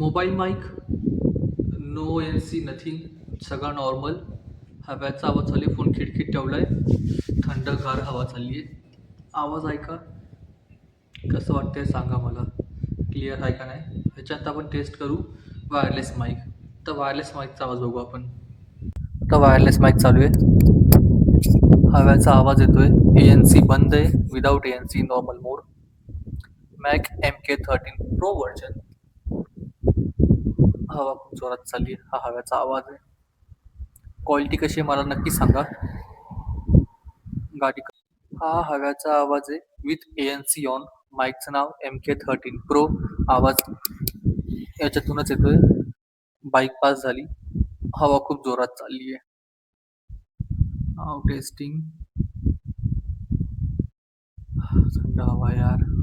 Mobile mic, no N C nothing, सगळा normal. हव्याचा आवाज चालू आहे. फोन खिडकीत ठेवलाय. थंडगार हवा चालली आहे. आवाज ऐका. कसं वाटतंय सांगा मला. क्लिअर आहे का नाही? ह्याच्यात आपण टेस्ट करू वायरलेस माईक. तर वायरलेस माईकचा आवाज बघू आपण. आता वायरलेस माईक चालू आहे. हव्याचा आवाज येतोय. ANC बंद आहे. Without ANC normal mode. मॅक MK13 Pro व्हर्जन. हवा खूप जोरात चालली आहे. हा हव्याचा आवाज आहे. क्वालिटी कशी आहे मला नक्की सांगा. गाडी हा हव्याचा आवाज आहे विथ ANC ऑन. माईकचं नाव MK13 Pro. आवाज याच्यातूनच येतोय. बाईक पास झाली. हवा खूप जोरात चालली आहे. नाव टेस्टिंग. थंड हवा यार.